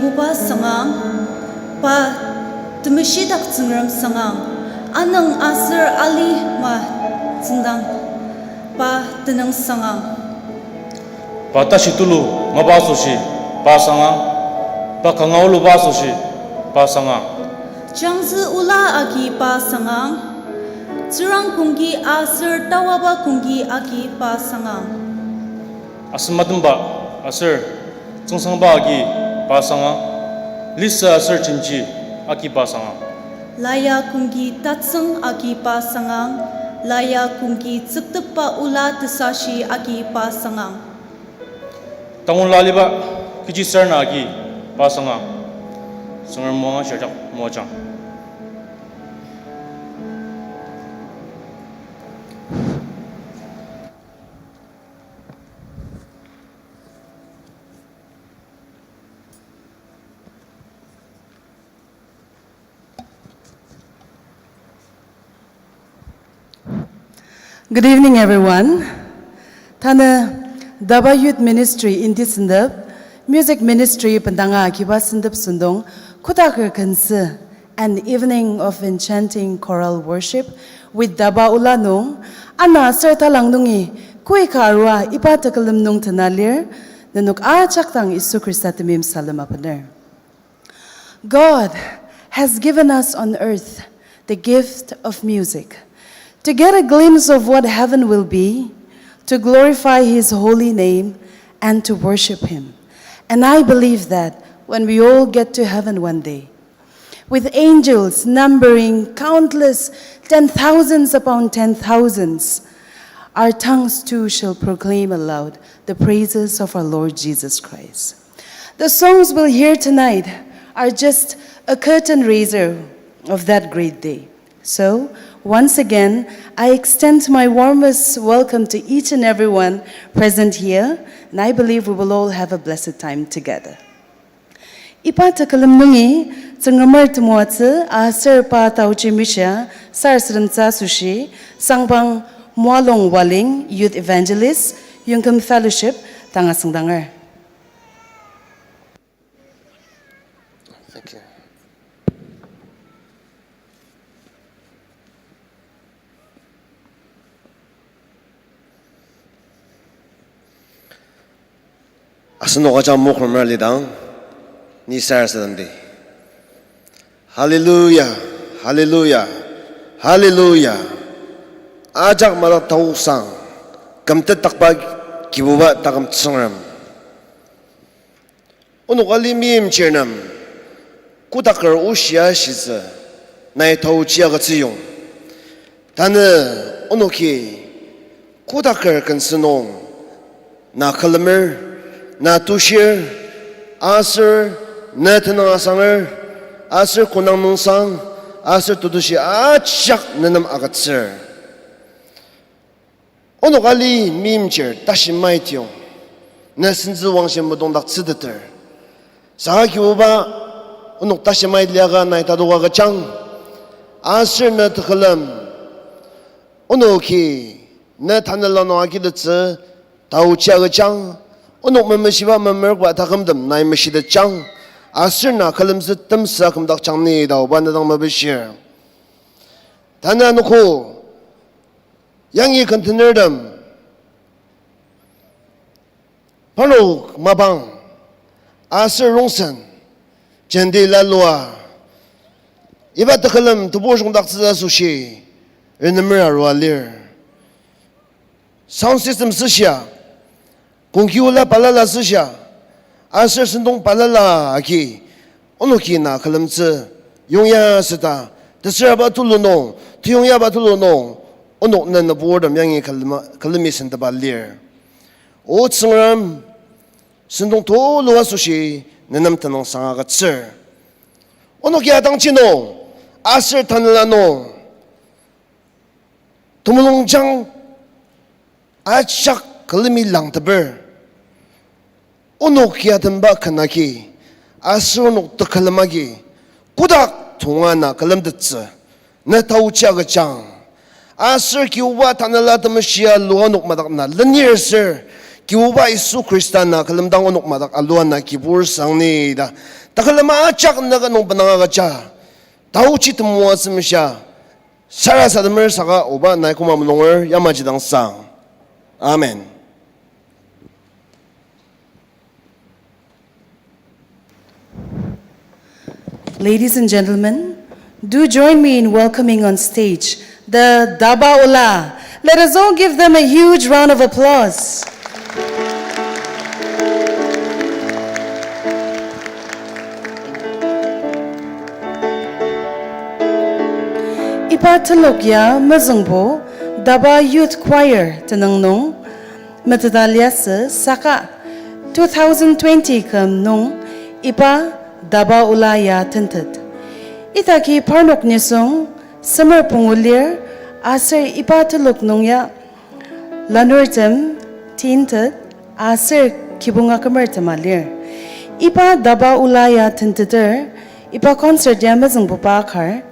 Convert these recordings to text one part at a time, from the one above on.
kibupa sangang pa tumishidak tsungram sangang anang asir ali ma tsundang pa tenang sangang pa tashitulu mabasoshi pa sangang pa kangaulu basoshi pa sangang Jangzi ula agi pa sangang Zurang kungi asir tawaba kungi agi pa sangang asmadamba asir tsungsangba agi pa sangang lisa asir chinchi agi pa sangang Laya kungi tatsang agi pa sangang Laya kungi tsuktepa ula tesashi agi pa sangang tangun laliba kiji sarna agi pa sangang sangar monga shajak mojang Good evening, everyone. Tana Daba Youth Ministry in Tisindab, Music Ministry Pandanga Akiba Sindab Sundong, Kutakar Kansa, an evening of enchanting choral worship with Daba Ulanong, Ana Serta Langnungi, Kuika Arwa Ipatakalam Nung Tanalir, Nanuk Achaktang Isu Kristatimim Salamapaner. God has given us on earth the gift of music, to get a glimpse of what heaven will be, to glorify His holy name, and to worship Him. And I believe that when we all get to heaven one day, with angels numbering countless 10,000s upon 10,000s, our tongues too shall proclaim aloud the praises of our Lord Jesus Christ. The songs we'll hear tonight are just a curtain raiser of that great day. So, once again, I extend my warmest welcome to each and everyone present here, and I believe we will all have a blessed time together. Ipata kalamnungi, tsangamar tumuatsa, asar pa tauchimisha, sarsramtsa sushi, sangbang mualong waling, youth evangelist, Yungkam Fellowship, tangasangdangar. Thank you. Asno jam mo khomar lidang ni sar sadande. Hallelujah, hallelujah, hallelujah. Ajak mara tau sang kamte takbag kibuba takam tsangram. Onu alimim chernam kutakar ushia shiza nai tau chia ga ziyong. Tane onu ki kutakar kansenong na kalamer na tushir, asir, na tanangasangar, asir kunang nungsang, asir tudushi achak nanam agatsir. Ono kali mimcher tashi maitiyong, na sinzi wangshin mudong dak tsidatir. Saha ki uba, ono tashi maitliyaga na itaduwa gachang, asir na takalam, ono ki na tanalano akidatsi, tauchiya gachang, Onok memesiba memerk wa takamdam nai mesida chang asir na kalamsa tamsa kamdak chang ni daw bandang mabishir. Tana nuko yangi container dam pano mabang asir rongsan jendi lalua iba takalam tubojong daksa sushi renamira roalir sound system sisya Kungkiula palala sisya, asir sendong palala aki, onuki na kalamtse, yongya sita, tasira batulunong, tiyongya batulunong, onok na nabordam yangi kalami sentaba lir. O tsangram, sendong to luwa sushi, nanam tanong sanga katsir. Onuki atang chino, asir tanalano, tumulong jang, achak kalami lang taber. Onok yadamba kanaki, asronok takalamagi, kudak tungana kalamdatsa, na taucha gachang. Asir ki uwa tanala tamashiya luanok madakna, lanier sir, kiuba isu Kristan na kalamdang unok matak aluan na kibur sang ni da takalama achak na kanong pananga cha tau chi tumuwa simisya sara sa damer saka oba na kumamulonger yamajidang sang. Amen. Ladies and gentlemen, do join me in welcoming on stage the Daba Ula. Let us all give them a huge round of applause. Ipatalokya Mazungbo Daba Youth Choir Tanangnong Matadalyasa Saka 2020 Kam Nong Ipa Daba Ulaya Tented Itaki Parnok Nisong Summer Pungulir Aser Ipatalok Nongya Lanurtem Tinted Aser Kibunga Kamertamalir Ipa Daba Ulaya Tenteter Ipa Concert Yamazung Bupakar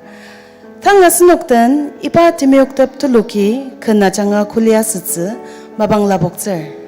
Tanga sinuktan ipa timiuktap tuluki kena changa kuliah sitsi mabang labokzer.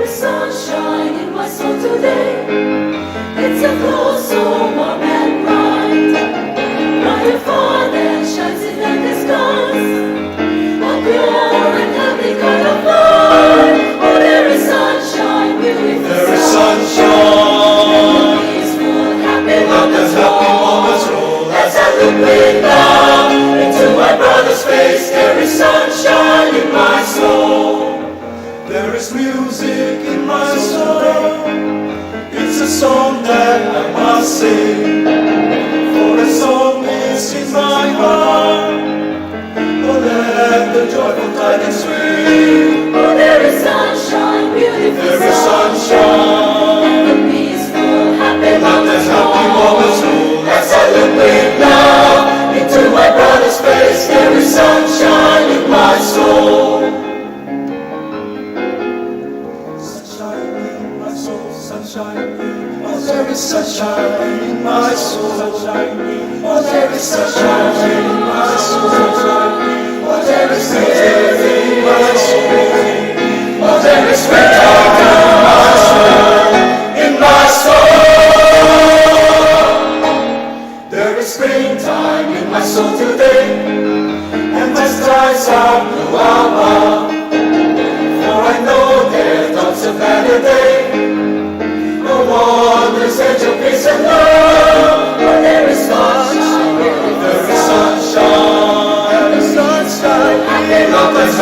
Sunshine in my soul today. It's a glow so warm and bright, brighter far than shines in the skies. A pure and heavenly kind of light. Oh, there is sunshine, beautiful. There is sunshine. Peaceful, happy moments roll. As I look way down into my brother's face, there is sunshine in my soul. There is music in my soul. It's a song that I must sing. For a song is in my heart. Oh, let the joyful tidings ring. Oh, there is sunshine, beautiful. There is sunshine. The peaceful, happy moments roll. As I look way down into my brother's face, there is sunshine in my soul. There is sunshine in my soul. Oh, there is sunshine in my soul. Oh, there is music in my soul. Oh, there is springtime in my soul. There is springtime in my soul today, and my skies are blue above. For I know there dawns a better day. Wonders and your peace and love. Oh, there is sunshine, there is sunshine, there is sunshine. Happy moments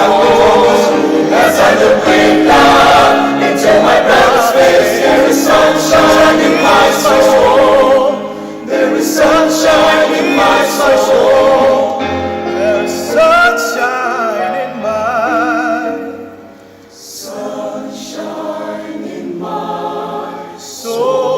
as I look way down into my brother's face. There is sunshine in my soul. There is sunshine in my soul. There is sunshine in my sunshine in my soul.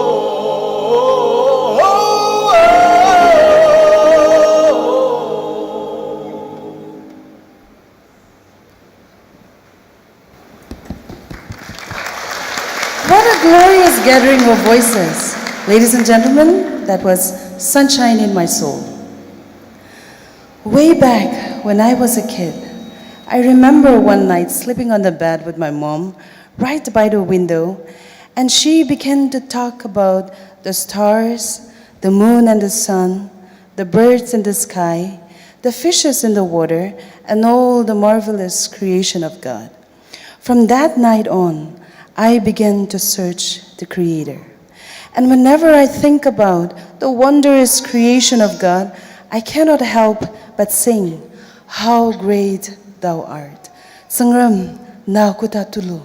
What a glorious gathering of voices. Ladies and gentlemen, that was Sunshine in My Soul. Way back when I was a kid, I remember one night sleeping on the bed with my mom right by the window, and she began to talk about the stars, the moon and the sun, the birds in the sky, the fishes in the water, and all the marvelous creation of God. From that night on, I began to search the Creator. And whenever I think about the wondrous creation of God, I cannot help but sing, "How great Thou art." Sangram na kutatulu.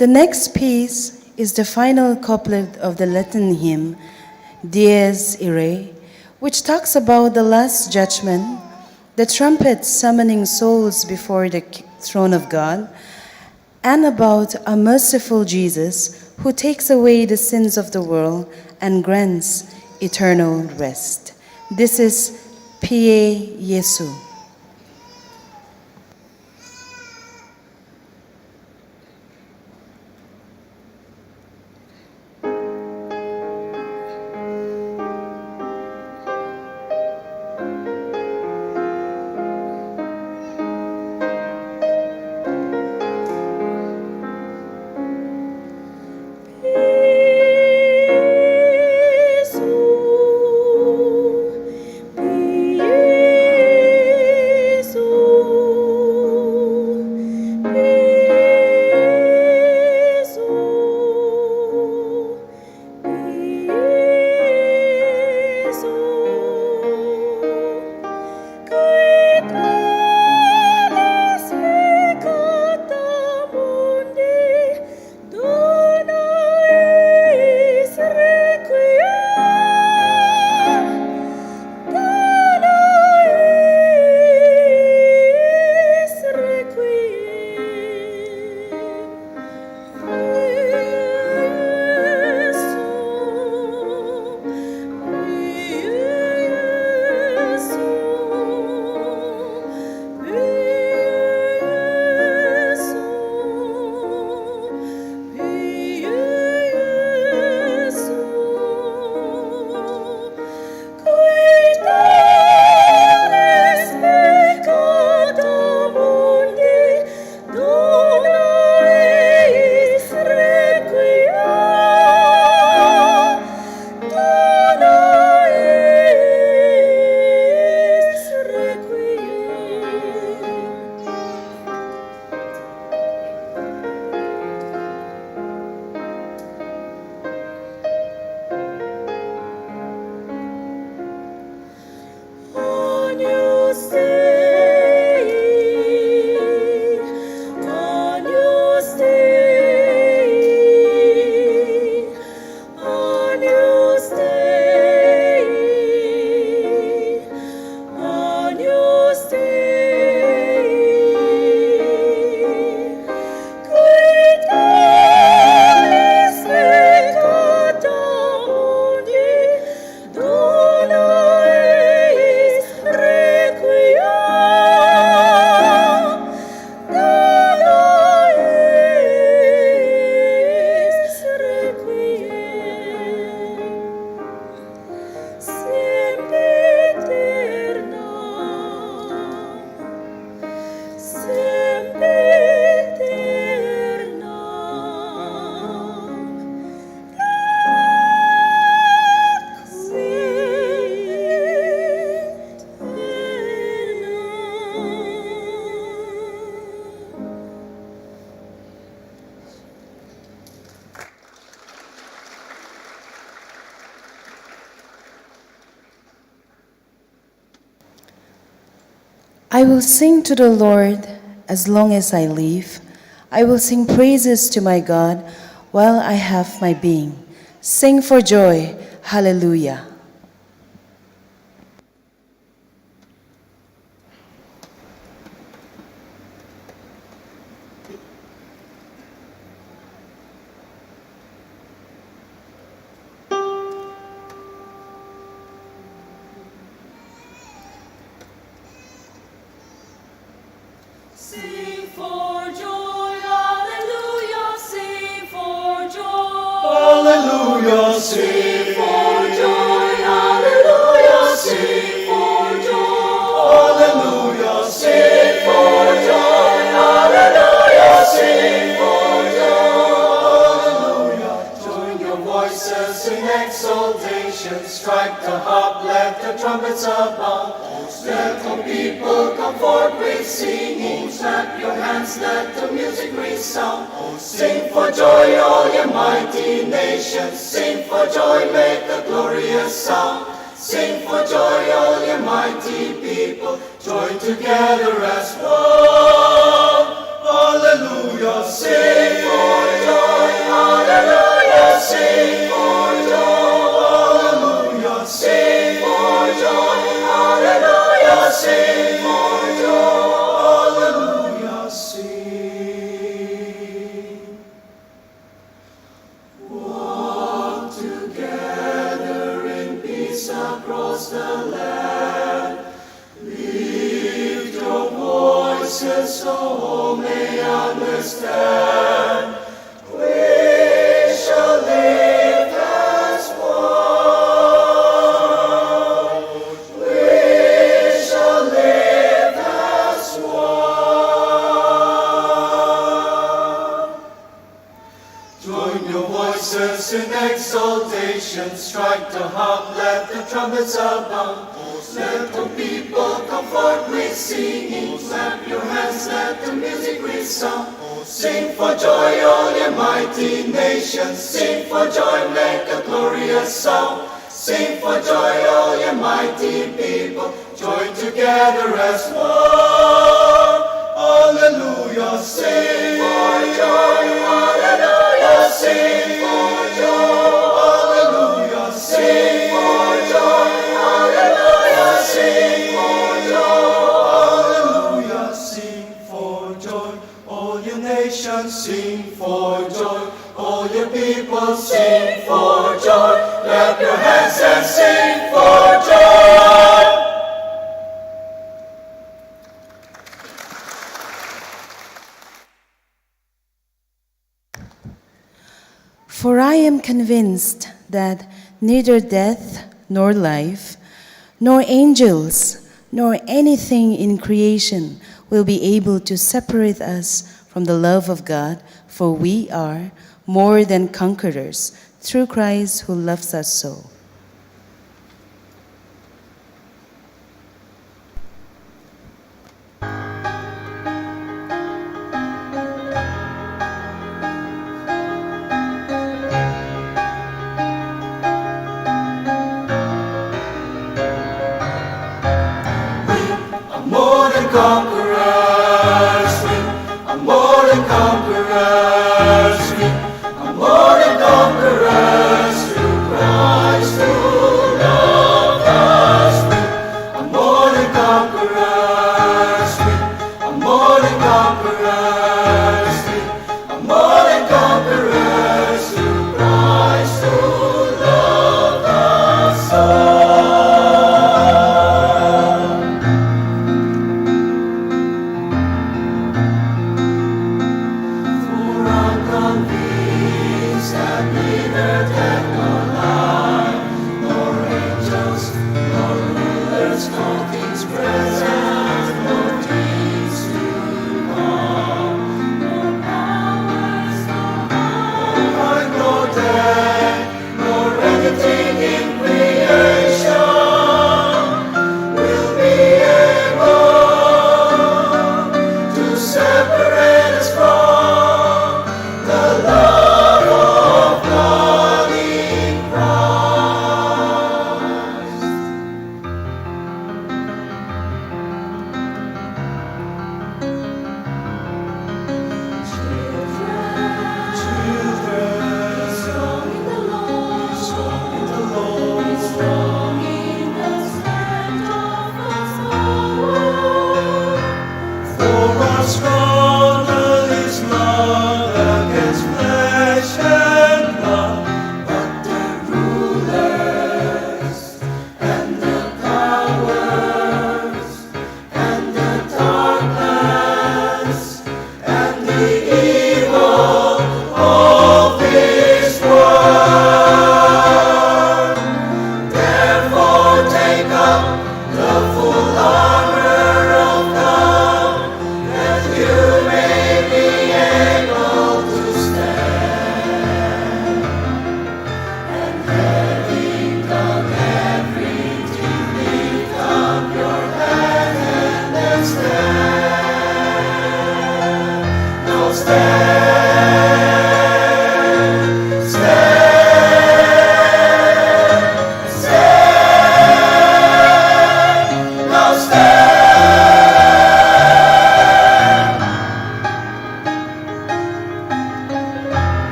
The next piece is the final couplet of the Latin hymn, Dies Irae, which talks about the last judgment, the trumpet summoning souls before the throne of God, and about a merciful Jesus who takes away the sins of the world and grants eternal rest. This is Pie Jesu. Jesu, I will sing to the Lord as long as I live. I will sing praises to my God while I have my being. Sing for joy. Hallelujah. Sing for joy, hallelujah, sing for joy. Hallelujah, sing For joy, hallelujah, sing for joy. Hallelujah, sing For joy, hallelujah, sing for joy. Join your voices in exaltation. Strike the harp, let the trumpets abound. Let all people come forth with singing. Clap your hands, let the music resound. Sing for joy, all your mighty nations. Sing for joy, make the glorious sound. Sing for joy, all your mighty people. Join together as one. Hallelujah, sing for joy. Hallelujah, sing for joy. Hallelujah, sing for joy. Hallelujah, sing for joy. Hallelujah, sing. Walk together in peace across the land. Lift your voices so all may understand. We shall live as one. We shall live as one. Join your voices in exaltation. Strike the harp, let the trumpets abound. Let the people come forth with singing. Clap your hands, let the music resound. Sing for joy, all your mighty nations. Sing for joy, make a glorious sound. Sing for joy, all your mighty people. Join together as one. Hallelujah, sing for joy. Hallelujah, sing for joy. Hallelujah, sing for joy. Hallelujah, sing for joy. Hallelujah, sing for joy. All your nations sing for joy. All your people sing for joy. Clap your hands and sing for joy. For I am convinced that neither death nor life, nor angels, nor anything in creation will be able to separate us from the love of God, for we are more than conquerors through Christ who loves us so. More than conquerors, we are more than conquerors, we are more than conquerors through Christ who loved us. We are more than conquerors, we are more than conquerors, we are more than conquerors through Christ who loved us all.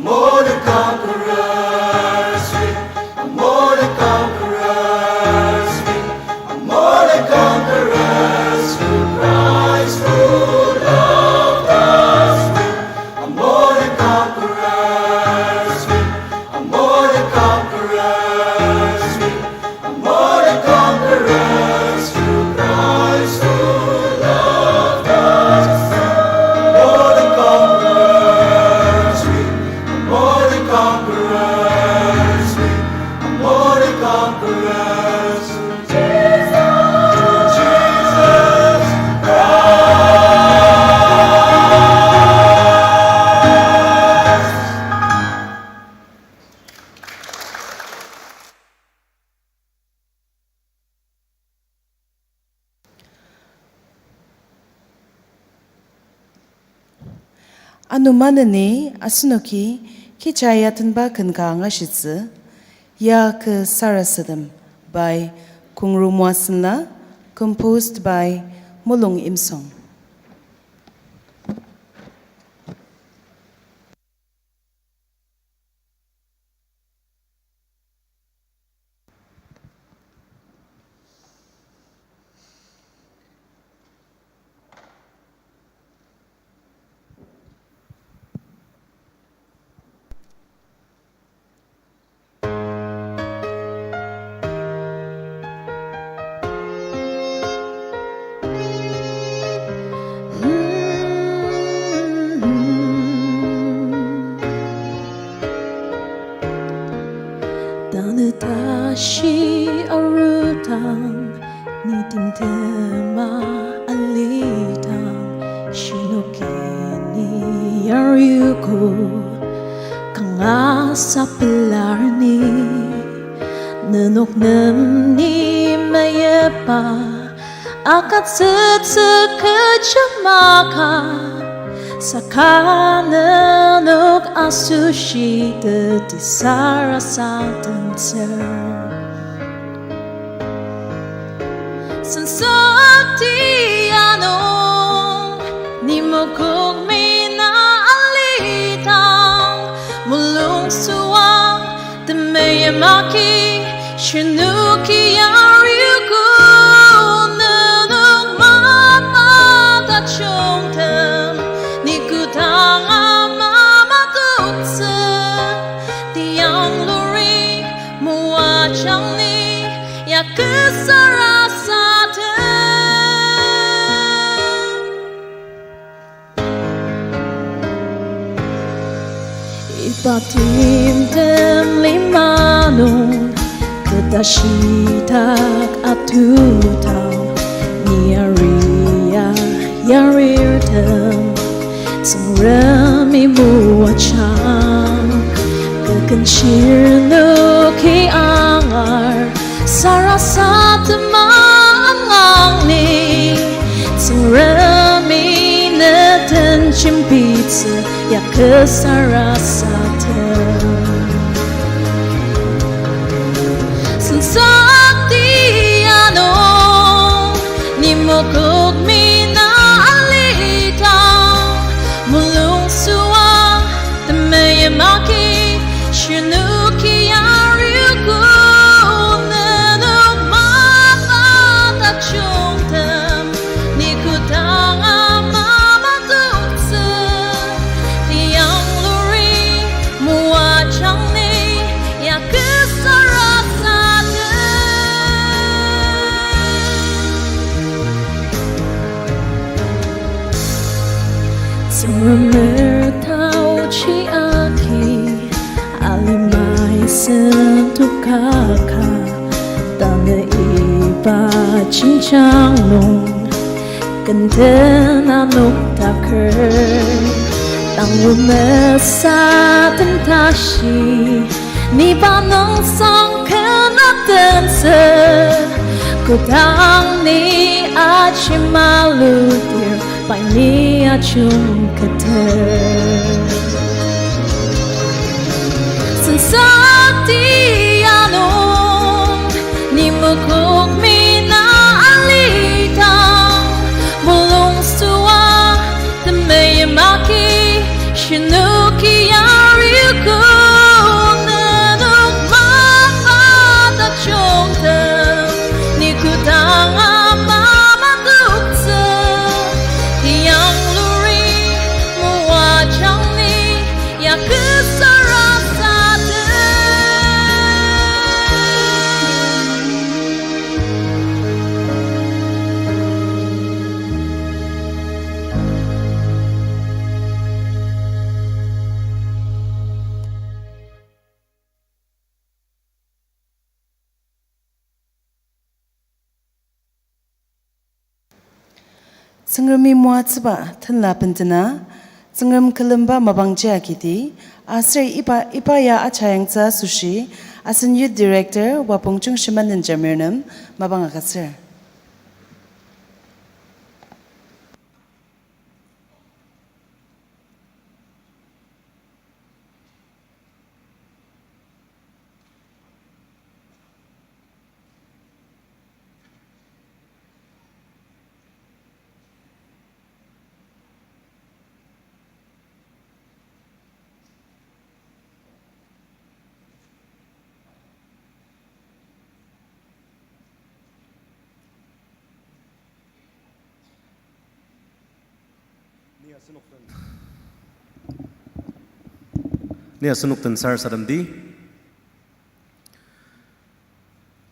More than conquerors, we are more than conquerors, we are more than conquerors through Christ who loved us. We are more than conquerors, we are more than conquerors, we are more than conquerors through Christ who loved us. More than conquerors, we more than conquerors, we are more than conquerors. Jesus Anumanani asunoki kichayatan ba kankanga shitsu ya ke Sarasadam by Kungru Mwasana, composed by Mulung Imsong. 다시 어루당 니팀테마 알리당 신호기니 야리고 강아사 pillar니 nenoknemni mayepa akat sekecamaka Sakananok asushi de tisara satanser Sansakti anong nimokog mina alitang mulung suwang temeyamaki shinuki yaryuku nenok mamata chongtem Nikutanga mama tutse Tiang luri mua changni Ya kesarasate Ipatim tem limanong Kedashitak atutang Niaria yarirtem Sangrami muachang Kekenshirno ki angar Sarasat mangangni Sangrami neten chimpitsa Ya kesarasate Sansakti anong Nimokog mina alitang Mulung suwang temeyamaki Shinuki yaryuku Nenok mamata chongtem Nikutanga mamatutse Tiang luri mua changni Ya kesarasate Summer tau chi aki Alimai sentukaka Tane iba cincang nung Kentena nuk taker Tang umesa tentashi 你把能伤可那等着，ku tang ni achi malu dir, pai ni achung kata. Sensati anong ni mukuk mina alitang mulong suwa temayamaki shinuki yariku nanok mapata chongtem ni kutang amamadukta tiyang luri muwachang ni yakusarasa. Tsengrami muatsba thanla pentana tsengram kalemba mabangja kiti asri ipa ya achayang cha sushi asan youth director wapongchung shimanan jamirnam mabanga kasir. Nia sunuk tensar sadamdi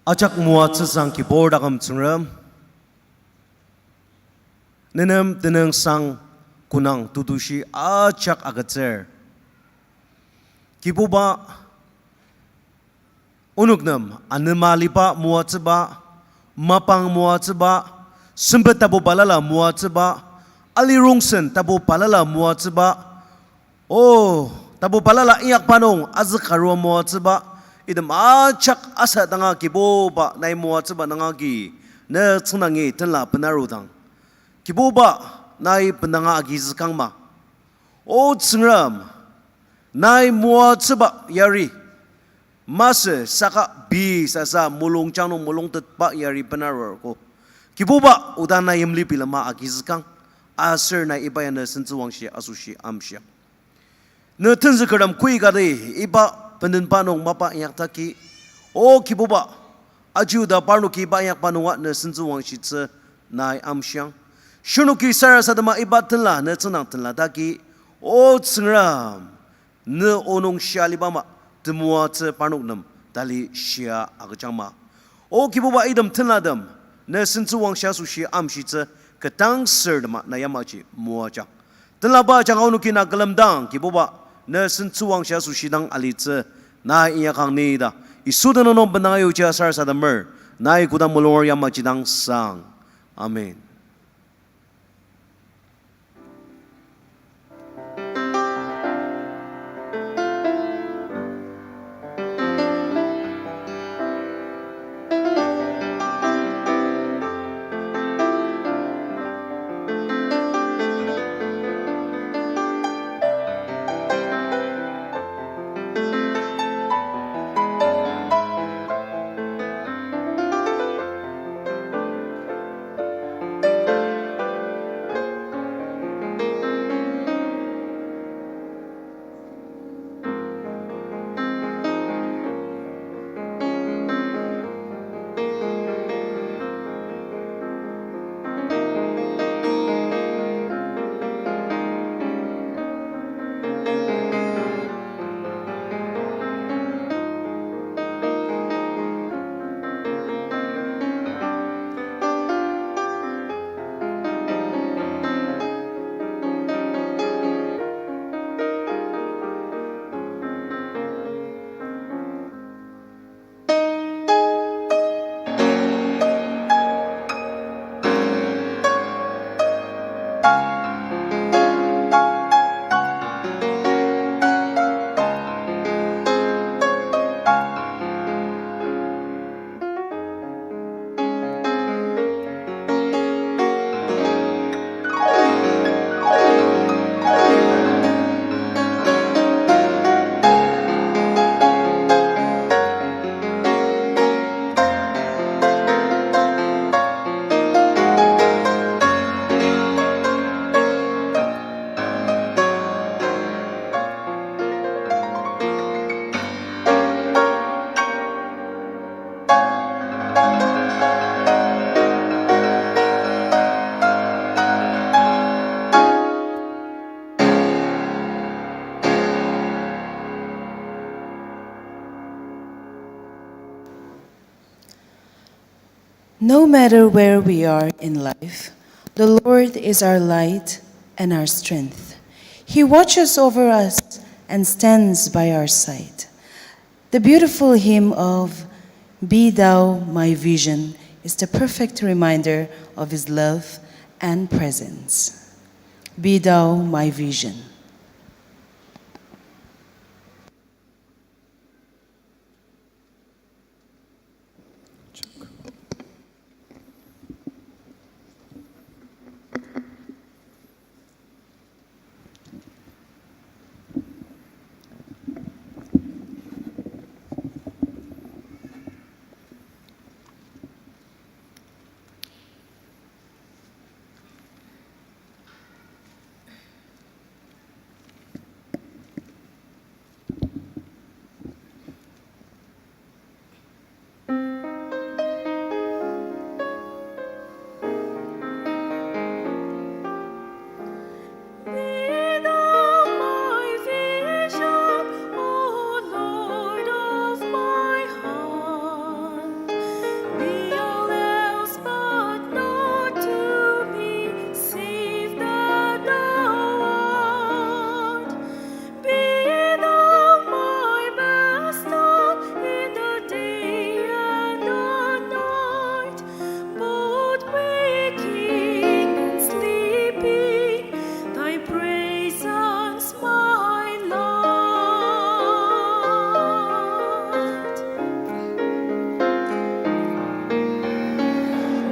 Ajak muat sesang keyboard agam tsungram Nenam tenang sang kunang tudushi ajak agatser Kibuba Unugnam anemalipa muat seba Mapang muat seba Sempet tabu balala muat seba Alirungsen tabu balala muat seba Oh tabu palala iyak panong azkaru mo tsba idam achak asa danga kiboba nai mo tsba nanga gi na tsunangi tenla penarudang kiboba nai penanga agi zkang ma o tsungram nai mo tsba yari mas saka bi sasa mulung chano mulung tetpa yari penaror ko kiboba udana yemli pilama agi zkang aser nai ibayana sentuang shi asushi amsha ne tenze kadam kui gade iba penden panong mapa yak taki o kibuba aju da parno ki ba yak panong ne senzu wang shi tse nai amsyang shunu ki sara sadama iba tenla ne tsenang tenla taki o tsengram ne onong shali bama temua tse panong nam dali shia agachama o kibuba idam tenla dam ne senzu wang sha su shi am shi tse ketang ser dama na yamachi muaja tenla ba jang onu ki na galam dang kibuba na sentuang sha su shidang alitze na iya kang ni da isudan no banayo cha sar sa da mer na ikudang mulor yama chidang sang amen. No matter where we are in life, the Lord is our light and our strength. He watches over us and stands by our side. The beautiful hymn of Be Thou My Vision is the perfect reminder of His love and presence. Be Thou My Vision. Be thou my vision, O Lord of my heart. Be all else but not to me, save that thou art. Be thou my best help in the day and the night, both waking and sleeping. Thy presence, my Lord.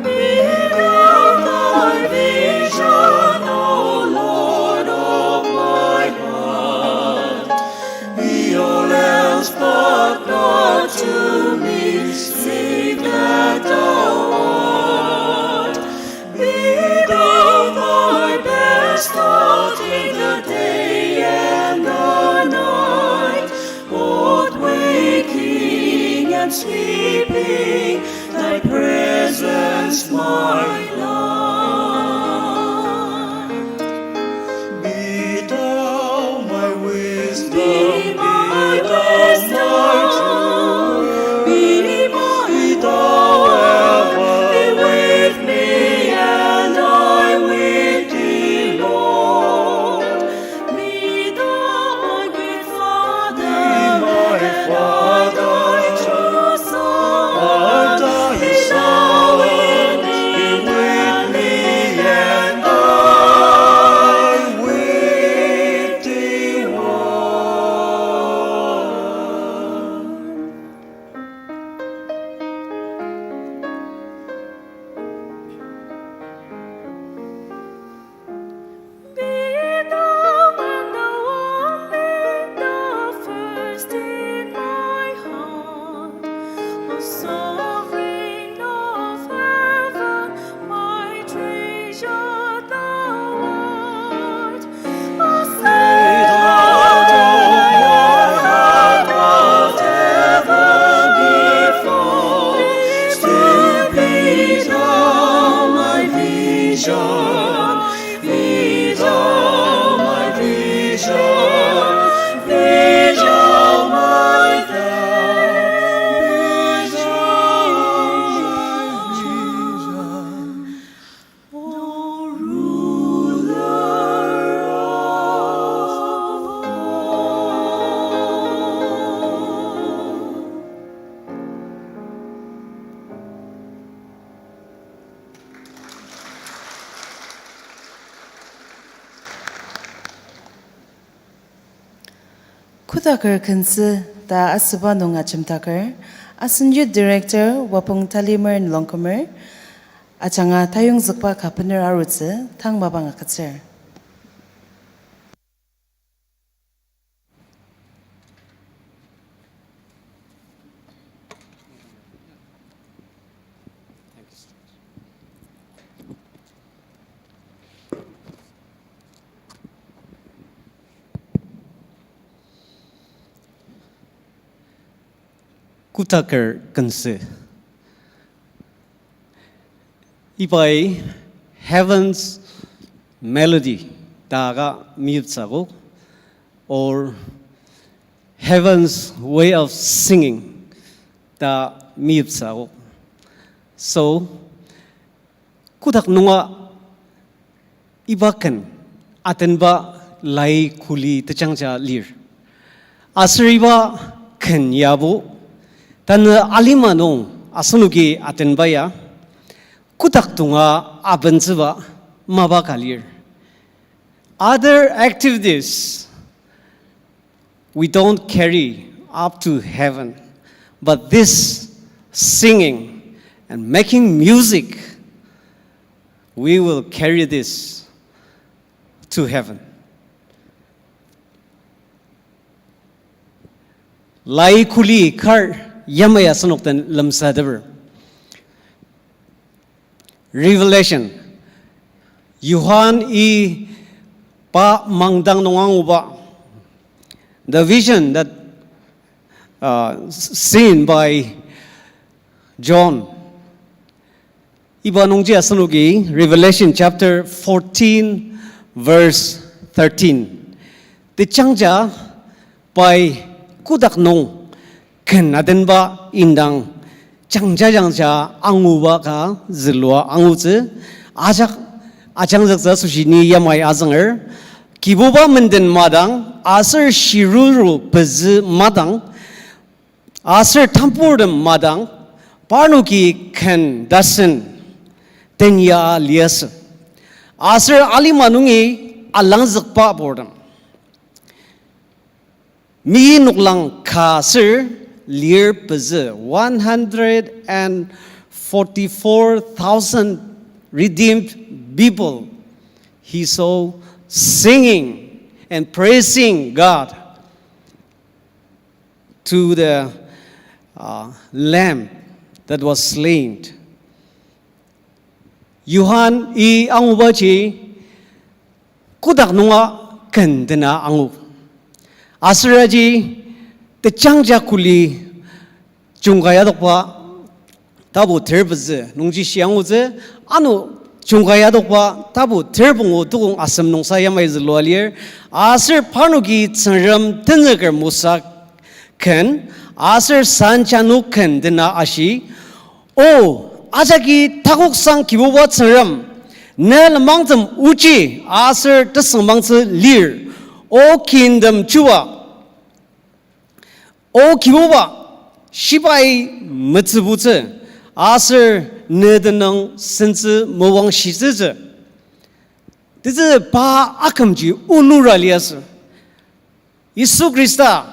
Be thou my vision, O Lord of my heart. Be all else but not to me, save that thou art. Be thou my best thought in the day and the night, both waking and sleeping. Thy presence, my Lord. Be thou my wisdom, be my wisdom, be thou ever, be with me, and I with thee, Lord. Be thou my good Father, be my true Son, be thou in me, with me, and I with thee, Lord. Be thou and thou only, the first in my heart, O sovereign of heaven, my treasure thou art. O Savior of my heart, whatever befall, still be thou my vision. Be thou my vision, be thou my vision, O ruler of all. Kudakar kansi da asuba nunga chimtakar, asunju director wapong talimer nlongkomer, achanga tayung zukpa kapaner arutse, tang mabang akatser. Kutaker kanse. Ipai heaven's melody daga miyutsago, or heaven's way of singing da miyutsago. So, kudak nunga ibakan aten ba lai kuli tachangja lir. Asriba ken yabu tan alima nong asunugi aten baya kudak tunga abenziba mabakalir. Other activities we don't carry up to heaven, but this singing and making music, we will carry this to heaven. Lai kuli kar yamaya sanoktan lamsadaber. Revelation. Yuhan i pa mangdang nongang uba. The vision that seen by John. Iba nungji asanugi, Revelation chapter 14, verse 13. The changja by kudak nong ken aden ba indang changja jangja anguba ka zilwa anguze ajak ajang zakza sushini yamai azanger kibuba menden madang asar shiruru pez madang asar tampurdam madang parnuki ken dasen tenya lias asar ali manungi alang zakpa bordam mi nuklang kasir lir pez 144,000 redeemed people he saw singing and praising God to the lamb that was slain. Yuhan i angu bachi kudak nunga kendena angu. Asraji te changja kuli chungaya dokpa tabu terbaze nungji sianguze anu chungaya dokpa tabu terbungu tukung asam nungsa yamai zlualier asir panugi tsanram tenzagar musak ken asir sanchanu ken dena ashi o ajaki takuksang kibuwa tsanram nel mangzam uchi asir tasang mangzi lir o kingdom chua o kibuwa shibai mutsubuze asir nedenang senzi mowang shizize dizi ba akamji unura lias Yesu Krista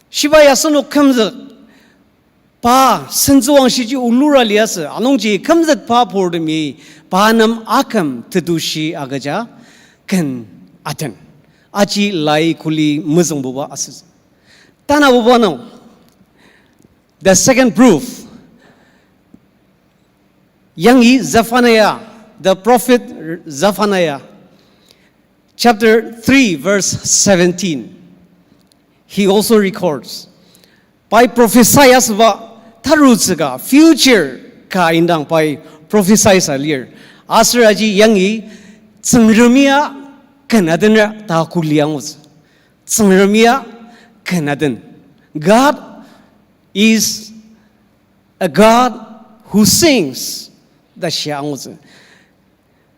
shibai asano kamze ba senzi wang shiji unura lias anongji kamze ba bordemi ba nam akam tedushi agaja ken aten aji lai kuli muzang buba asis tana buba no. The second proof, Yangi Zephaniah, the prophet Zephaniah, chapter 3, verse 17. He also records, by prophesias ba tarutsga future ka indang by prophesies earlier. Asraji yangi tsengrumia kanaden ta kuliangus. Tsengrumia kanaden. God is a God who sings the xiangzi.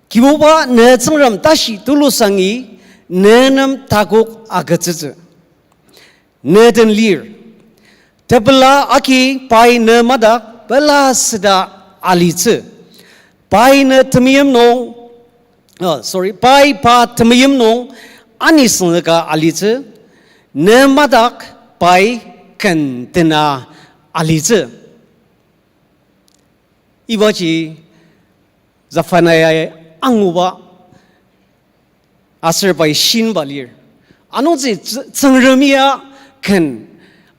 Kibuba ne tsengram tashi tulusangi nenam takuk agatzi. Neden lir. Tabla aki pai ne madak bela sida alize. Pai ne temiyam no pai pa temiyam no anisanga alize. Ne madak pai ken tena alize. Ibaji Zephaniah anguba asir by shin balir. Anonzi tsengremia ken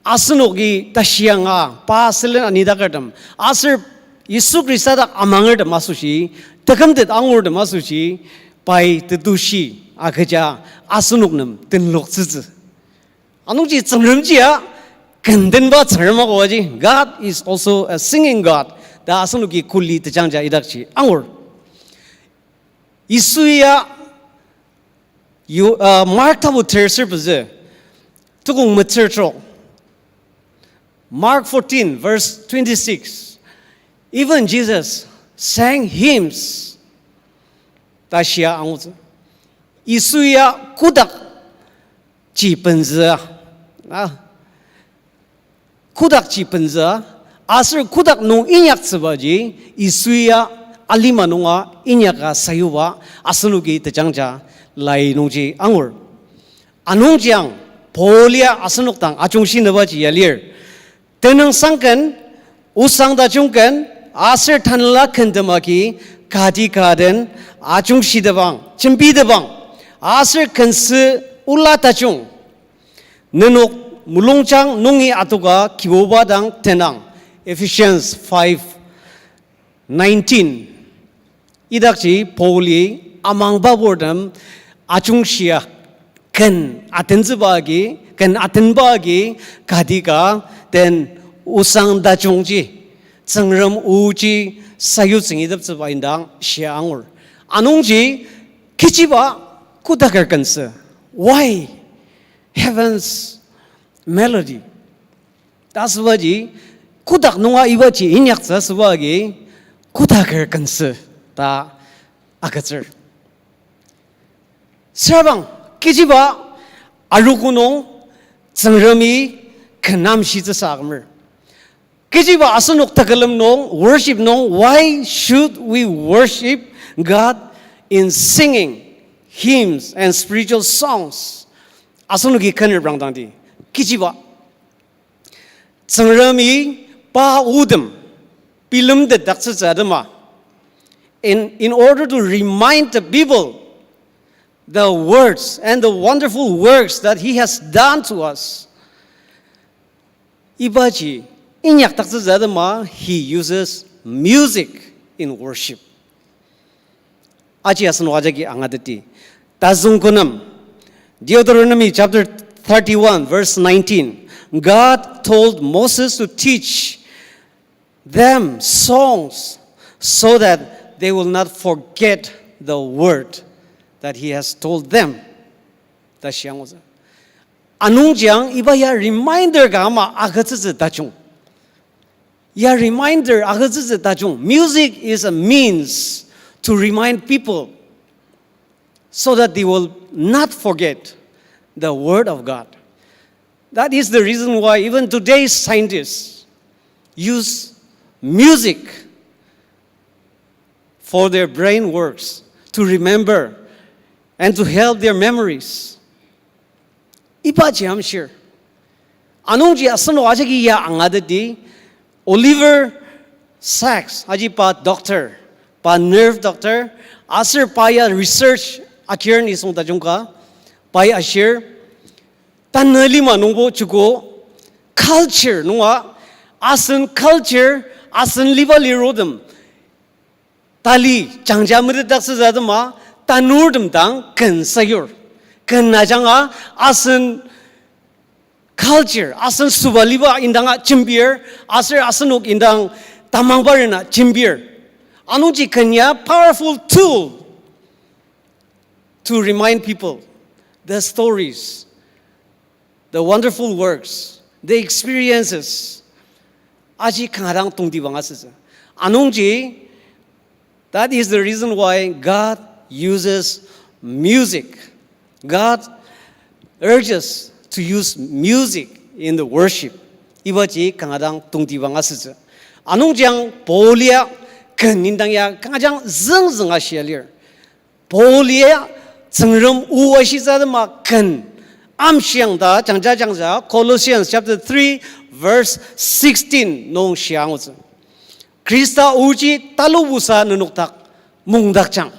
asnogi tashianga pa selen anidagatam asir Yesu Krista da amangar da masushi takamdet angur da masushi by tedushi akaja asnugnam tenlok tsiz. Anonji tsengremjia kendenba tsengremagoji. God is also a singing God. Da asanuki kuli tejangja idakchi angur. Isuya you Mark tabu terser baze tukung matertro. Mark 14 verse 26. Even Jesus sang hymns. Ta siya ang uzo. Isuya kudak ji penzi kudak ji penzi asir kudak nung inyak sebaji isuya alima nunga inyaka sayuwa asnugi tejangja lai nungji angur anungjang polia asnuk tang achungshi nabaji yalir tenang sangkan usang da jungkan asir tanla kendamaki kadi kaden achungshi dabang chimpi dabang asir kansi ulata chung nenok mulungchang nungi atuga kibobadang tenang Ephesians 5:19 idakji poli amang babordam achungshia kan atenzbagi kan atenbagi kadiga den usang da chungji chengram uji sayu chingidap chbaindang shiangur anungji kichiba kudakar kansa why heaven's melody taswaji kudak nunga ibaji inyak zaswagi kudakar kansa ta akatsir sabang kichiba alukunong changrami khanam shi sagmer kichiba asunok takalam nong worship nong why should we worship God in singing hymns and spiritual songs asunugi khaner brangdangdi kichiba changrami pa udam pilam de daksa zadama in order to remind the people the words and the wonderful works that he has done to us ibaji inyak daksa zadama he uses music in worship aji asnu ajagi angadati tazungkunam Deuteronomy chapter 31 verse 19 God told Moses to teach them songs so that they will not forget the word that he has told them tashyangoza anungjang ibaya reminder gama agatse tachung ya reminder agatse tachung music is a means to remind people so that they will not forget the word of God. That is the reason why even today's scientists use music for their brain works to remember and to help their memories. Ipaji I'm sure. Anungji asano ajagi ya angadadi Oliver Sacks aji pa doctor pa nerve doctor asir pa ya research akiran isong tajungka pai ashir tanali manungbo chuko culture nunga asan culture asan libali rodam tali changja mridak sajadama tanurdam dang kan sayur kan najanga asan culture asan subaliba indanga chimbir asir asanuk indang tamangbarina chimbir anungji kanya powerful tool to remind people the stories, the wonderful works, the experiences. Aji kangarang tungdi bangasisa. Anungji, that is the reason why God uses music. God urges to use music in the worship. Ibaji kangarang tungdi bangasisa. Anungjang polia kanindangya kangarang zeng ashialir. Polia Zengrum uwashizadama kan amshiangda jangja Colossians chapter 3 verse 16 nong xianguz Krista uji talubusa nunuktak mungdakchang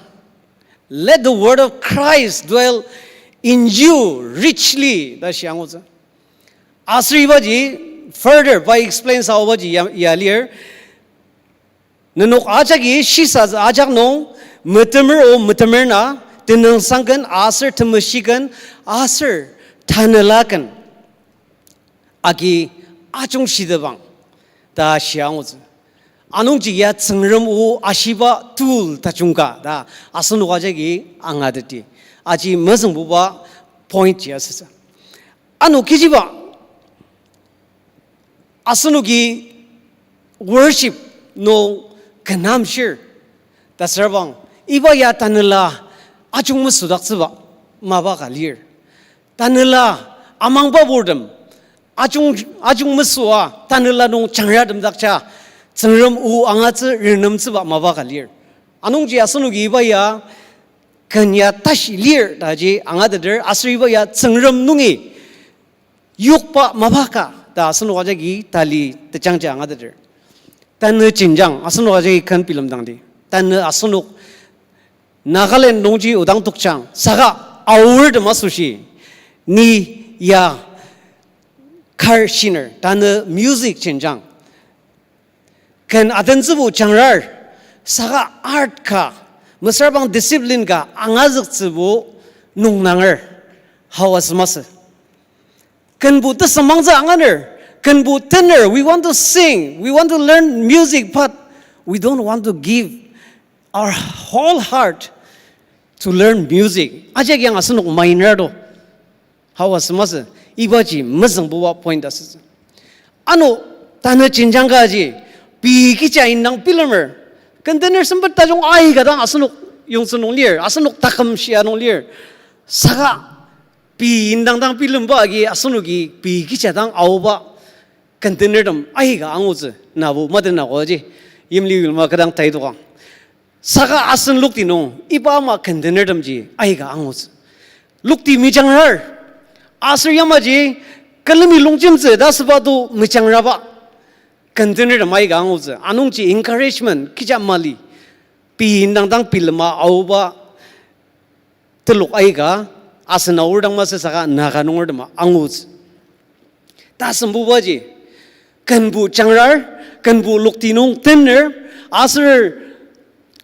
let the word of Christ dwell in you richly da xianguz asribaji further by explains how baji earlier nunuk ajagi shisa ajak nong mutamer o mutamerna tenang sangkan asir temashikan asir tanalakan agi achung shidabang da xianguz anung jiya tsengram u ashiba tul tachungka da asunu wajagi angadati aji mazang buba point jasasa anu kijiba asunu gi worship no ganam shir ta servang iba ya tanela achung musudak siba maba kalir tanela amang ba bordem achung musua tanela nong changra dem dakcha changram u anga che rinam siba maba kalir anong ji asunu gi iba ya kanya tash lir da ji anga der asri iba ya changram nungi yukpa mabaka da asunu wa gi tali te changja anga der tan jinjang asunu wa gi kan pilam dang di tan asunu Nagaland nongji udang tukchang saga award masushi ni ya kar shiner dan music chenjang kan adan zubu changrar saga art ka mesarbang discipline ka angazuk zubu nungnangar hawas mas kan bu ta samangza anganer kan bu tenor we want to sing we want to learn music but we don't want to give our whole heart to learn music. Aja yang asun minor do. Hawas mas ibaji mazang buwa point as. Ano tanah cincang gaji pi kita inang filmer. Container sempat tajung ai kadang asun yung sunong lier asun takam siya nong lier. Saka pi indang dang film bagi asun gi pi kita dang au ba container dam ai ga anguz nabu madan na goji imli ma kadang tai do kang. Saka asan lukti nong iba ma container damji aiga angus lukti mi changrar asur yamaji kalami longjim ze da sabadu mi changra ba container dam aiga angus anung ji encouragement kija mali pi indang dang pilma auba teluk aiga asan aur dang ma se saka naga nong dam angus ta sambu baji kanbu changrar kanbu lukti nong tenner asur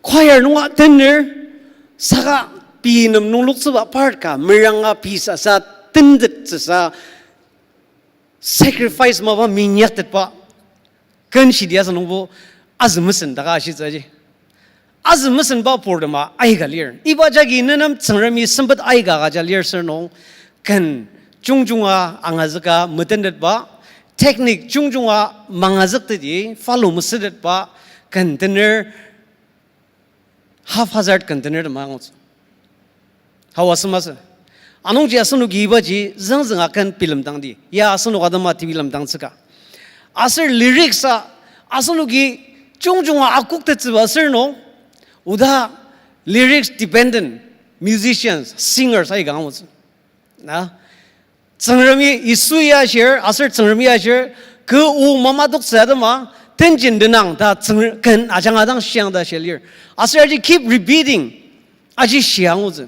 choir nunga tenner saka pinam nung luksuba part ka miranga pisa sa tindet sa sacrifice maba minyatet pa kan shidia sa nungbo azmusen daga shi zaji azmusen ba pordama ai galir iba jagi nanam changrami sambat ai ga galir sir nong kan jungjunga angazaka mutendet ba technique jungjunga mangazak ti follow musedet ba kan tenner haphazard container mangus hawas mas anong ji asunu giba ji zang akan film dang di ya asunu adama film dang chika asir lyrics asunu gi chung akuk te chwa sir no uda lyrics dependent musicians singers ai gamus na changrami isuya share asir changrami share ke u mama dok sa da ma tenjin denang da kan ajang adang siang da shelir asir ji keep repeating aji siang uzi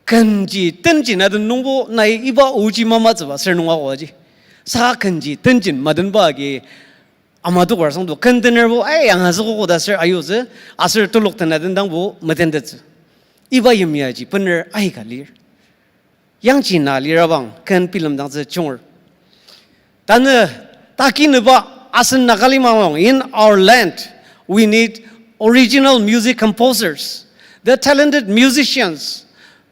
kan ji tenjin ada nungbo nai iba uji mama zba ser nungwa waji sa kan ji tenjin madan ba ge amadu warsang do kan tener bo ai yang hasu ko da ser ayu zi asir tuluk tena dendang bo maden de iba yemia ji pener ai ka lir yang ji na lir abang kan film dang zi chungr dan takin ba asan nakali mamang in our land we need original music composers the talented musicians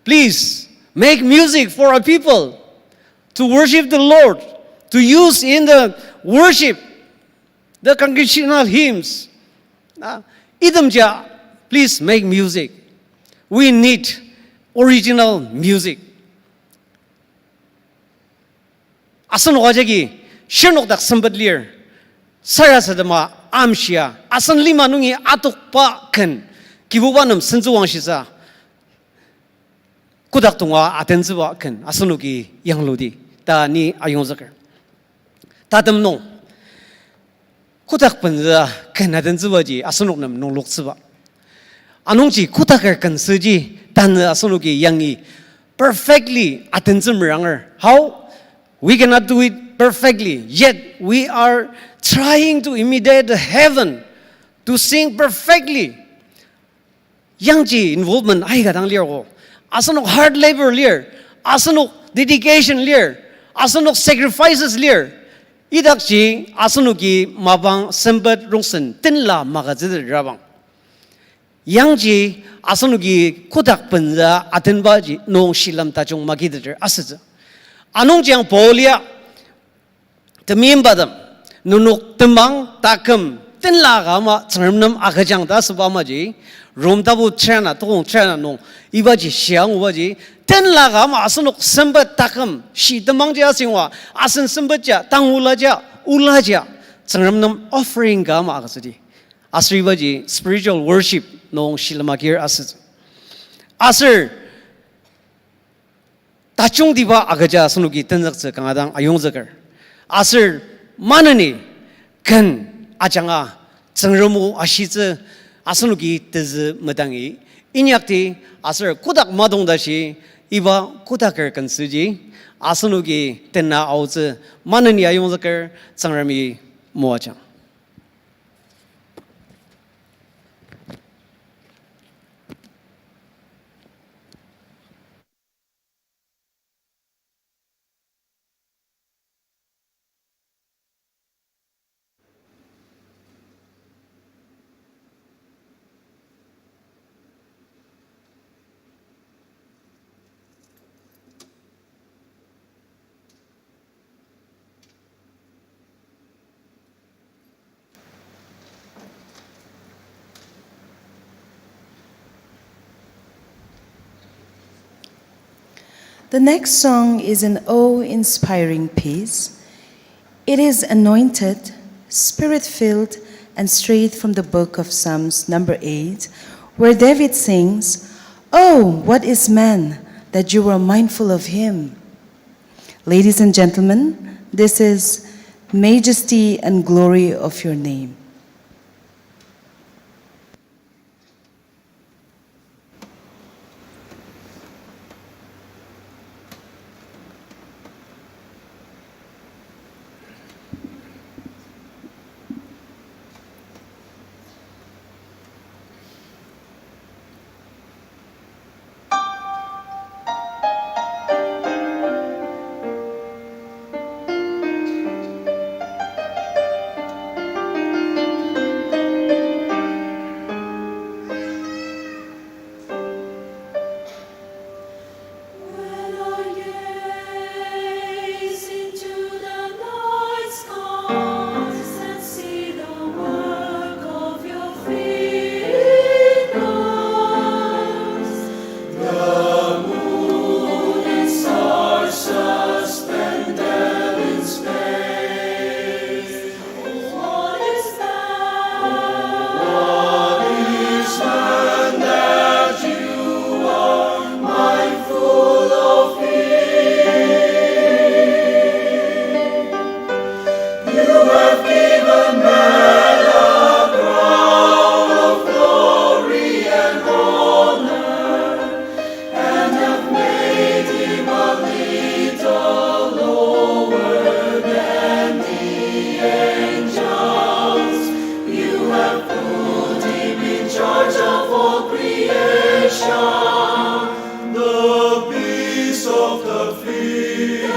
please make music for our people to worship the Lord to use in the worship the congregational hymns idamja please make music we need original music asan wajagi shenok dak sambat lir saya sedema amsia asan lima nungi atuk pa kan kibubanam senjuang sisa kudak tunga atenzuwa kan asanugi yang ludi ta ni ayong zakar tadam nong kudak penza kan atenzuwa ji asanuk nam nong loksuba anong ji kudakar kan seji tan asanugi yangi perfectly atenzum ranger how we cannot do it perfectly yet we are trying to imitate heaven to sing perfectly yang ji involvement ai ga dang lier go asanok hard labor lier asanok dedication lier asanok sacrifices lier idak ji asanuki mabang sembat rongsen tinla magazid rabang yang ji asanuki kudak penza atenba ji nong shilam tajong magidder asaz anong jang polia temim badam nunuk temang takam tenlaga ma tsamnam akajang da subamaji rom tabu chana tong chana nong ibaji xiang ubaji tenlaga ma asunok sembat takam shi demangja singwa asen sembatja tangulaja ulaja tsamnam offering ga ma akasadi asribaji spiritual worship nong shilamakir asir tachung diba agaja sunugi tenjakse kangadang ayongjakar asir manani kan ajanga tsangramu ashize asunugi teze madangi inyakti asir kudak madongdashi iba kudakar kansuji asunugi tenna auze manani ayongjakar tsangrami muajang. The next song is an awe-inspiring piece. It is anointed, spirit-filled, and straight from the book of Psalms number 8, where David sings, "Oh, what is man that you are mindful of him?" Ladies and gentlemen, this is Majesty and Glory of Your Name. When I gaze into the night skies and see the work of your fingers, the moon and stars suspended in space. What is that? What is man that you are mindful of him? You have given man a crown of glory and honor, and have made him a little lower than the angels. You have put him in charge of all creation. The beasts of the field, the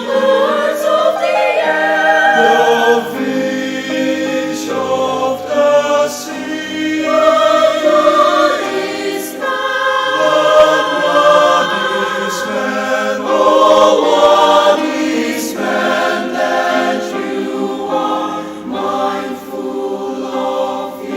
birds of the air, the fish of the sea. But what is man? Oh, what is man that you are mindful of him?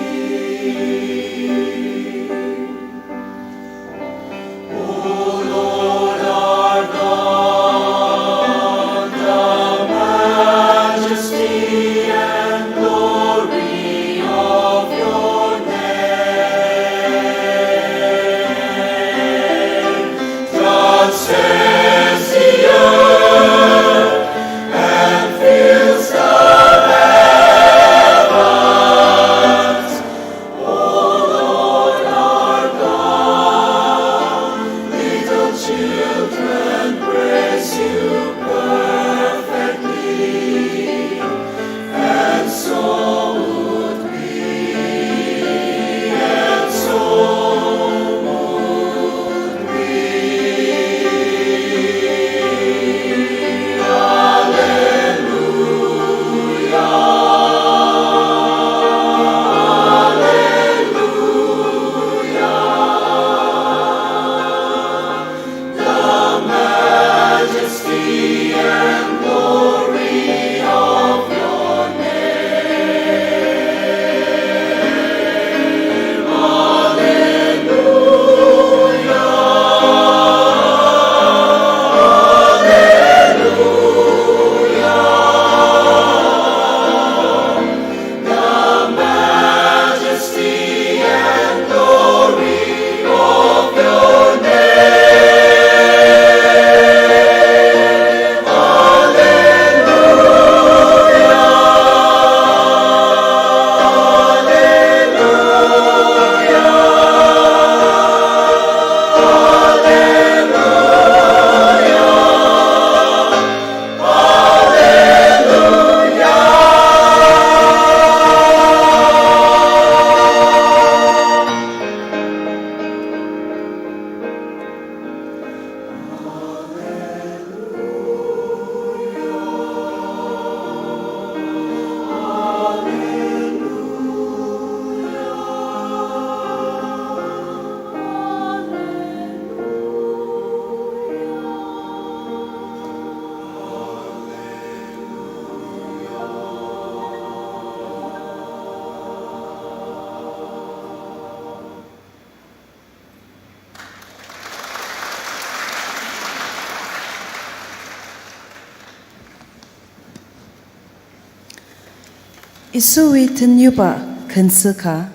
Isui tenyupa kensuka,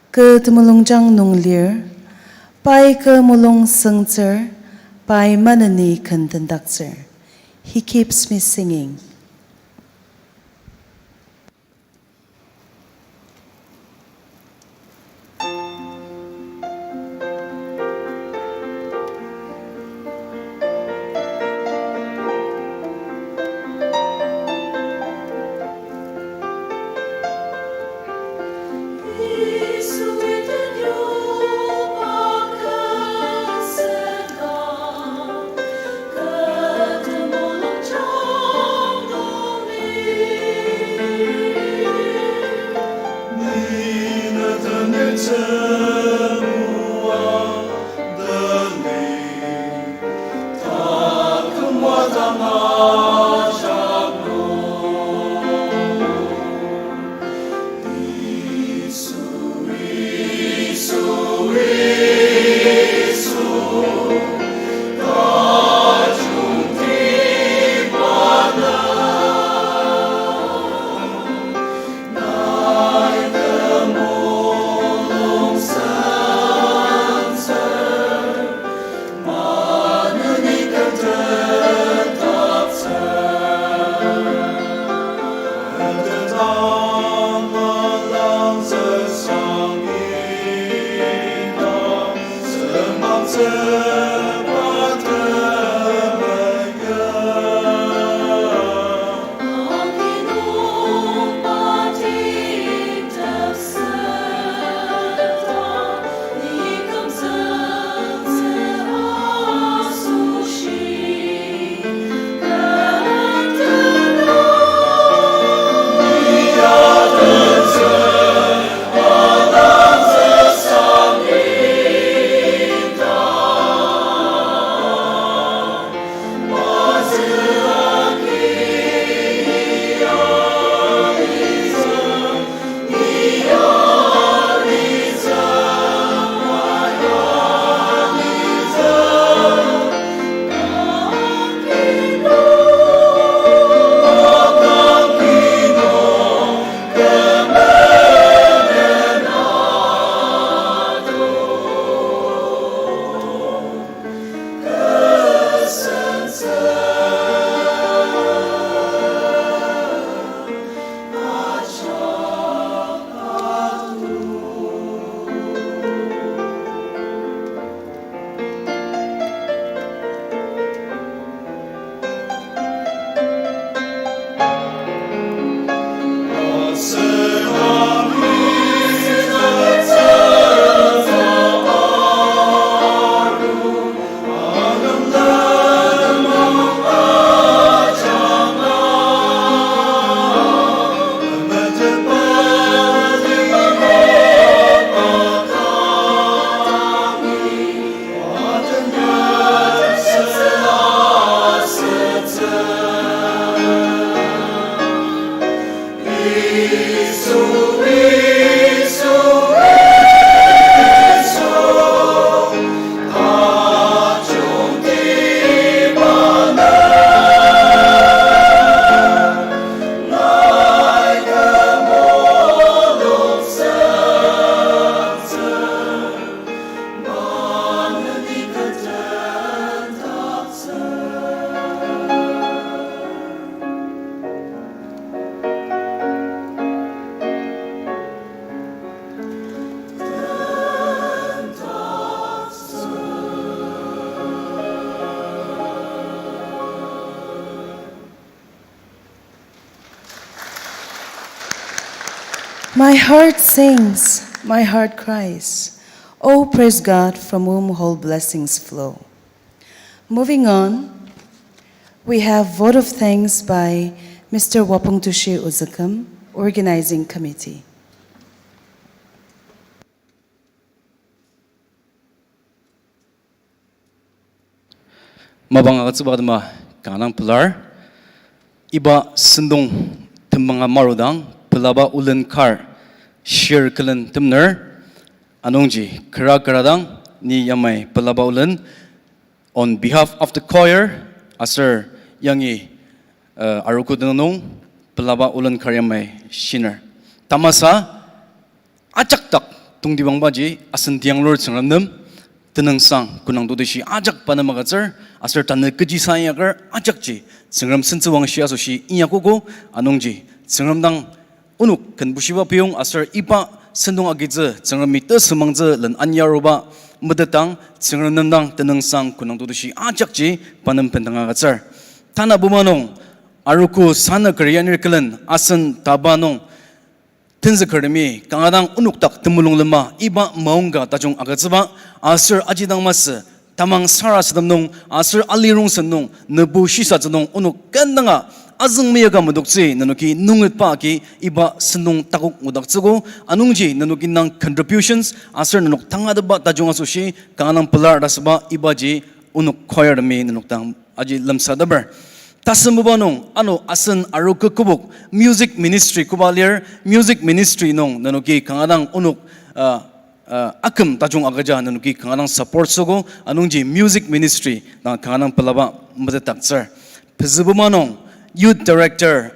ke temulungjang nunglir, pai ke mulung sengcer, pai manani kentendakcer. He keeps me singing. My heart sings, my heart cries. Oh, praise God, from whom whole blessings flow. Moving on, we have vote of thanks by Mr. Wapongtushi Uzakam, Organizing Committee. Mabang agatsuba kanang pilar iba sendong tembanga marudang pelaba ulen kar share kelen temner anongji kara karadang ni yamai pelaba ulen on behalf of the choir asar yangi arukudanong pelaba ulen kar yamai shiner tamasa ajak tak tung di bang baji asan tiang lor sengram nem tenang sang kunang do shi ajak pana magacer asar tan keji saya agar ajak ji sengram sense wang shi aso shi inya koko anong ji sengram dang unuk kan busiba piung asar ipa sendong agize sengram mite semangze len anya roba medatang sengram nandang tenang sang kunang do shi ajak ji panam pentang agacer tana bumanong aruku sana karyanir kelen asan tabanong tenze karmi kangadang unuk tak temulung lema iba maungga tajong agatsba asir ajidang mas tamang sara sedamnong asir alirung senong nebu shisa jenong unuk kandanga azeng miyaga mudukse nanuki nungit pa ki iba senong takuk mudaktsego anungji nanuki nang contributions asir nanuk tangadaba tajong asushi kangadang pelar dasba iba ji unuk khoyar mi nanuk tang aji lamsadabar tasembanong ano asan aro kekubuk music ministry kubalir music ministry nong nanuki kangadang unuk akem tajong agaja nanuki kangadang support sogo anungji music ministry na kangadang pelaba madatakser pezbumanong youth director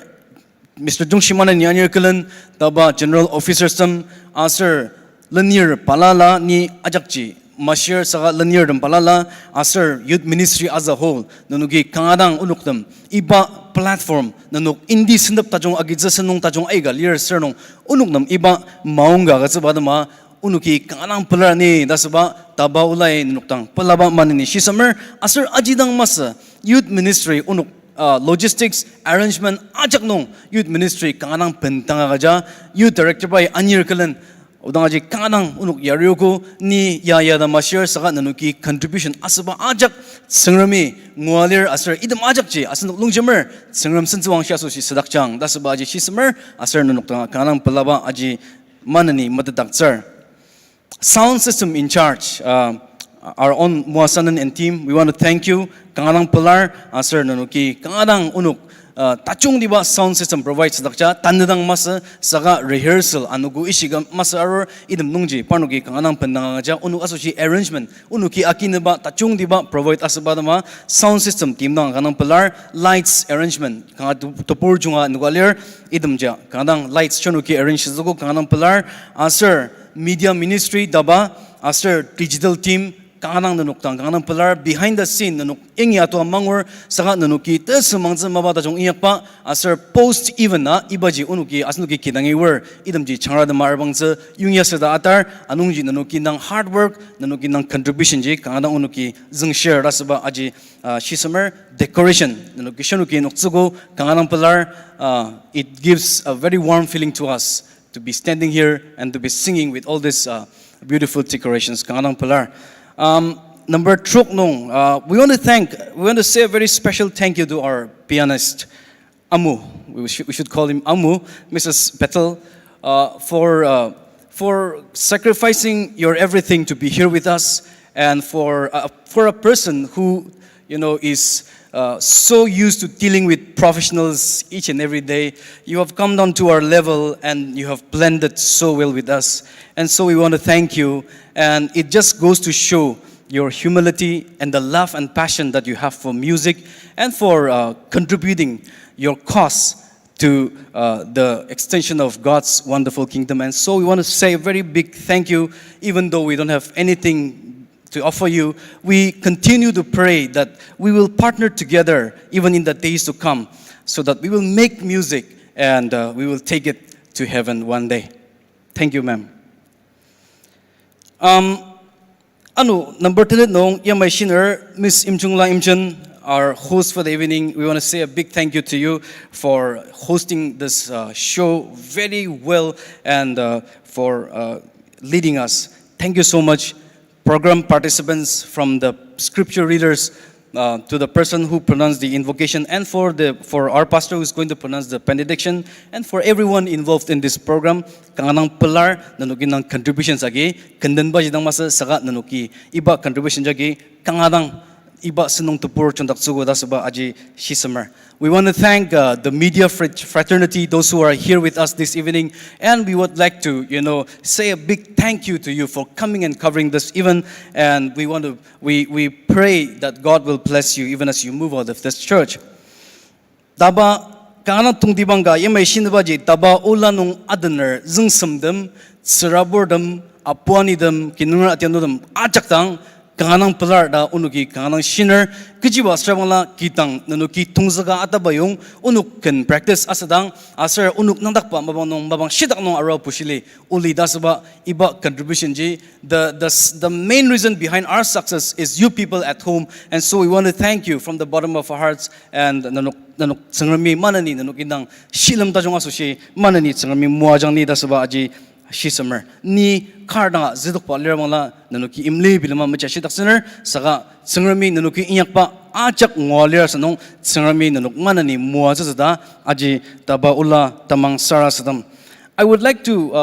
Mr. Jungshimana Nyanyar Kelen taba general officer sam asir lenir palala ni ajakji Mashir saga lanier dan palala asar youth ministry as a whole nanugi kangadang unukdam iba platform nanuk indi sindap tajong agitza senung tajong aiga lier sernong unukdam iba maungga gatsabadama unuki kangadang pelarni dasaba taba ulai nanuktang pelaba manini shisamer asar ajidang masa youth ministry unuk logistics arrangement ajak nong youth ministry kangadang pentanga gaja youth director by Anyir Kelen udangaji kangadang unuk yarioko ni ya da mashir saga nanuki contribution asaba ajak sengrami ngwalir asar idam ajak ji asan lungjemer sengram sensuang syaso si sedakjang dasaba aji sismer asar nanuk kangadang pelaba aji manani matataktsar sound system in charge our own Muasanan and team we want to thank you kangadang pelar asar nanuki kangadang unuk tachung diba sound system provides dakcha tanadang masa saga rehearsal anugu ishiga masa aror idam nungji panugi kanganang pendanga ja unu asoci arrangement unuki akinaba tachung diba provide asabadama sound system team nang kanang pelar lights arrangement kanga topur junga nugalir idam ja kanang lights chonuki arrange zogo kanang pelar asar media ministry daba asar digital team kanganang nanuktang kanganang pelar behind the scene nanuk ingi ato amangor saka nanuki tesemangza mabata jong iyakpa asar post even na ibaji unuki asnuki kidangi wer idamji changrada marbangza yungya sada atar anungji nanuki nang hard work nanuki nang contribution ji kanganang unuki zeng share rasaba aji shisamer decoration nanuki shanuki nokzugo kanganang pelar it gives a very warm feeling to us to be standing here and to be singing with all these beautiful decorations kanganang pelar. Number truk nung, we want to say a very special thank you to our pianist, Amu. We should call him Amu, Mrs. Petal, for sacrificing your everything to be here with us, and for a person who is so used to dealing with professionals each and every day. You have come down to our level and you have blended so well with us. And so we want to thank you. And it just goes to show your humility and the love and passion that you have for music and for contributing your costs to the extension of God's wonderful kingdom. And so we want to say a very big thank you, even though we don't have anything to offer you. We continue to pray that we will partner together even in the days to come so that we will make music and we will take it to heaven one day. Thank you, ma'am. Number 10 nong yamay shiner Miss Imchungla Imchen, our host for the evening. We want to say a big thank you to you for hosting this show very well and for leading us. Thank you so much. Program participants, from the scripture readers to the person who pronounced the invocation, and for our pastor who is going to pronounce the benediction, and for everyone involved in this program. Kanganang pelar nanuki nang contributions agi kandan ba jidang masa saga nanuki iba contribution jagi kangadang iba senong tupur chondak sugo dasaba aji shisamer. We want to thank the media fraternity, those who are here with us this evening, and we would like to, say a big thank you to you for coming and covering this event. And we pray that God will bless you even as you move out of this church. Daba kanang tungdibanga yemai shinbaji taba ulanung adner zungsumdam sirabordam apuanidam kinunga atyanudam ajaktang kanang pelar da unuki kanang shiner kijiba strabangla kitang nanuki tungzaga atabayong unuk kan practice asadang asar unuk nandakpa mabang shidak nong araw pushili uli dasaba iba contribution ji the main reason behind our success is you people at home, and so we want to thank you from the bottom of our hearts. And nanuk sangrami manani nanuk indang shilam tajong asushi manani sangrami muajang ni dasaba aji shisamer ni kardanga ziduk pa lermangla nanuki imle bilama macha shitak sener saga sangrami nanuki inyakpa achak ngwaler sanong sangrami nanuk manani muajazada aji taba ulla tamang sarasadam. I would like to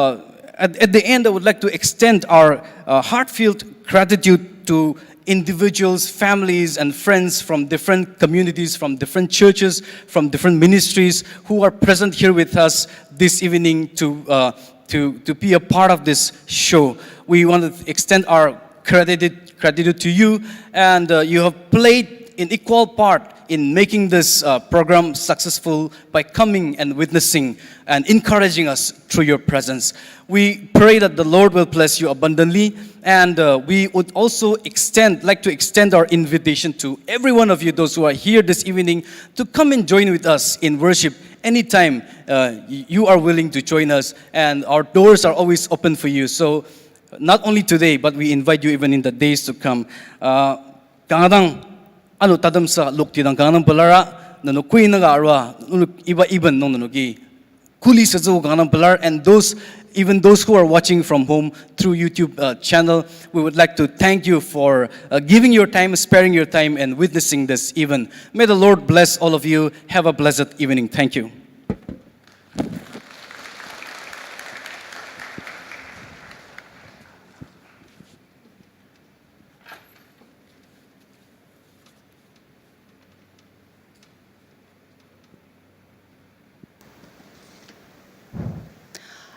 at the end I would like to extend our heartfelt gratitude to individuals, families, and friends from different communities, from different churches, from different ministries who are present here with us this evening to be a part of this show. We want to extend our gratitude to you, and you have played an equal part in making this program successful by coming and witnessing and encouraging us through your presence. We pray that the Lord will bless you abundantly, and we would also like to extend our invitation to every one of you, those who are here this evening, to come and join with us in worship anytime you are willing to join us, and our doors are always open for you. So not only today, but we invite you even in the days to come. Kangadang ano tadam sa lukti ng kanang palara nanukui naga arwa iba iban nong nanuki kuli sa zo kanang palar, and even those who are watching from home through YouTube channel, we would like to thank you for giving your time, sparing your time, and witnessing this even. May the Lord bless all of you. Have a blessed evening. Thank you.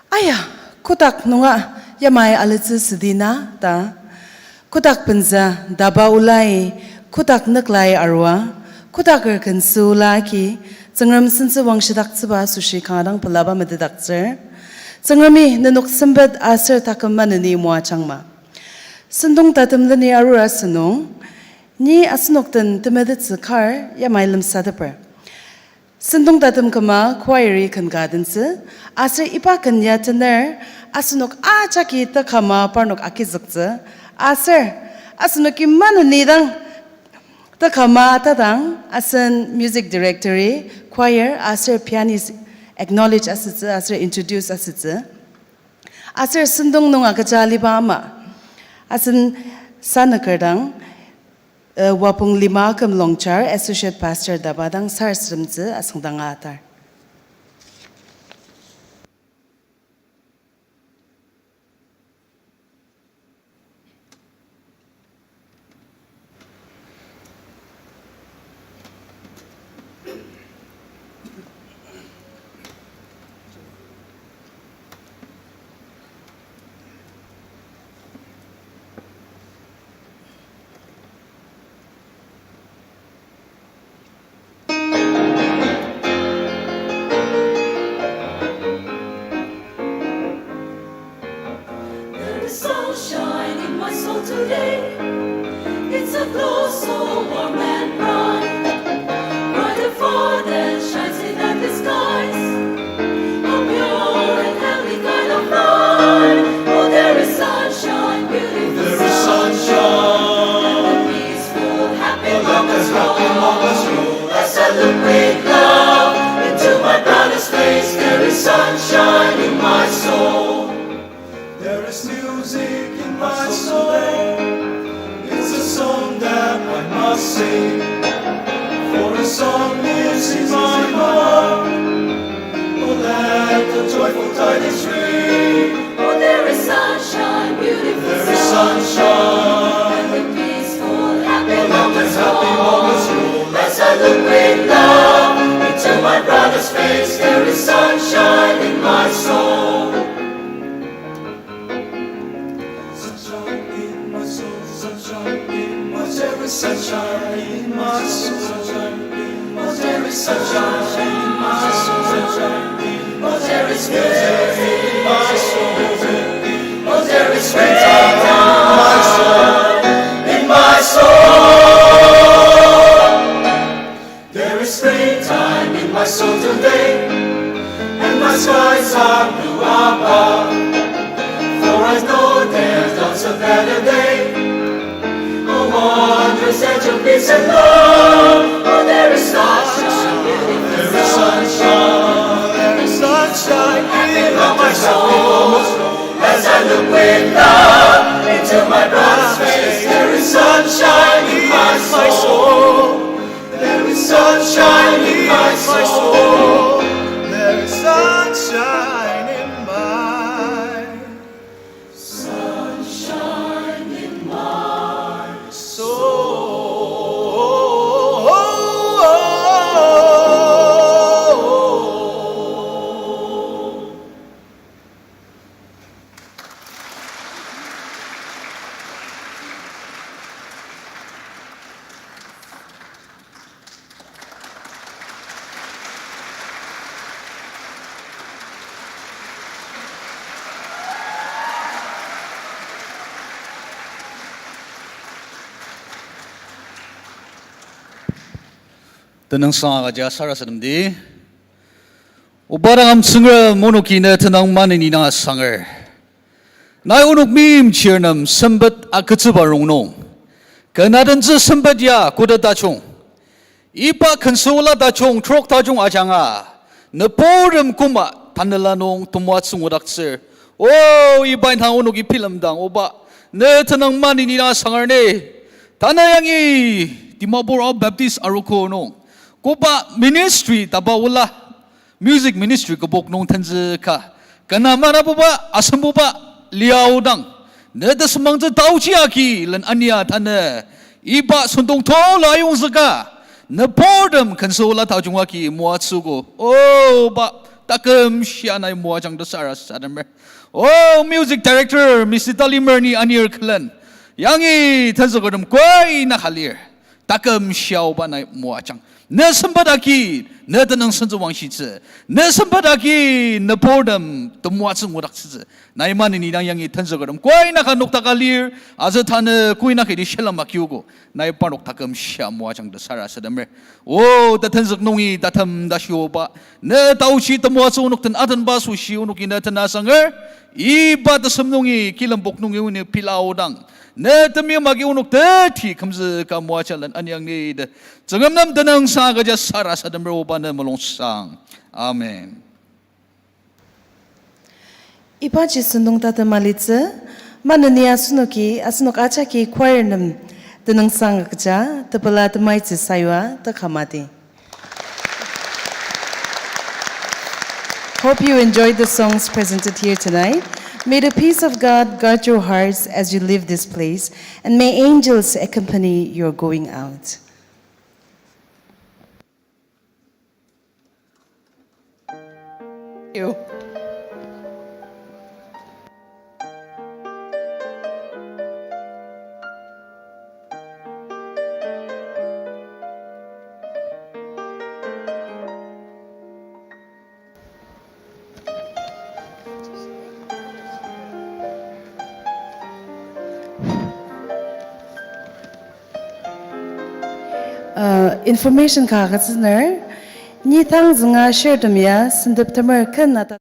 Aya, kutak nunga yamai alitsi sidina ta. Kutak penza daba ulai, kutak naklai arwa, kutak erkensu laki, zengram sensi wang shidak tsiba sushi kangadang pelaba medidak zer. Zengrami nenuk sembed aser takamanani mua changma. Sendong tatem lani arura senong, ni asenok ten temedit sekar yamai lem sadaper. Sendong tatem kama choiri kan gadense, asre ipa kan yatener, asenok achaki ta kama parnok akizukze, asenok imanu nidang ta kama tadang, asen music directory, choir, asre pianist acknowledge asitze, asre introduce asitze, asre sendong nong akajali bama, asen sanakardang, Wapung Lima Kam Longchar, Associate Pastor Dabadang Sarsrimze, Asangdang Atar. There is sunshine in my soul today. It's a glow so warm and bright, brighter far than shines in the skies. A pure and heavenly kind of light. Oh, there is sunshine, beautiful There is sunshine, and sunshine. a peaceful, happy Let this happy moments roll. I celebrate love into my brother's face. There is sunshine in my soul. There is music in my soul. peace and love. Oh, there is sunshine. There is sunshine. There is sunshine in my soul. As I look with love into my brother's face, there is sunshine in my soul. There is sunshine in my soul. There is sunshine in my Sunshine in my soul. Tenang sangat aja sarah sedemdi. Ubarang am sengre monokina tenang mana ni na sanger. Nai unuk mim ciernam sembat aketsuba rongnong. Kenadan ze sembat ya kuda tachong. Ipa konsola tachong trok tachong ajanga. Nepodem kuma tanelanong tumuat sungudakser. Oh iba intang unuk ipilam dang oba. Ne tenang mana ni na sanger ne. Tanayangi Timabur Baptist Aruko nong. Kopa ministry taba wala music ministry kabok nong tanze ka kana mana buba asam buba liau dang ne da semang ze tau chi aki len ania tane iba sundong to layong zaka ne boredom konsola tau jung aki muat sugo oh ba takem sianai muajang da sara sadamer oh music director Mr. Talimerni anir klan yangi tanze godam koi na khalir takem siau ba nai muajang ne sembadaki ne tenang senzu wang shi zi ne sembadaki ne boredom temuat sengwadak zi na iman ini dang yang iten zegadam koi nak nok takalir azatane koi nak di shelam makiugo na ipan nok takam sya muajang de sara sedamer oh tatan zek nongi tatam da shioba ne tau shi temuat sunuk ten atan basu shi unuk ina tenasanger iba tesem nongi kilam bok nongi uni pilau dang ne temi magi unuk teti kamze ka muachalan anyang ni de zengam nam tenang sa gaja sara sedamer oba ne melongsang amen. Ipachi sundong tata malitze, manania sunoki, asunok achaki choir nam, tenang sang kaja, tepala temaitze saywa, takamati. Hope you enjoyed the songs presented here tonight. May the peace of God guard your hearts as you leave this place, and may angels accompany your going out. Thank you. Information ka kasner, ni tang zunga share demya sindip tamer kan nata.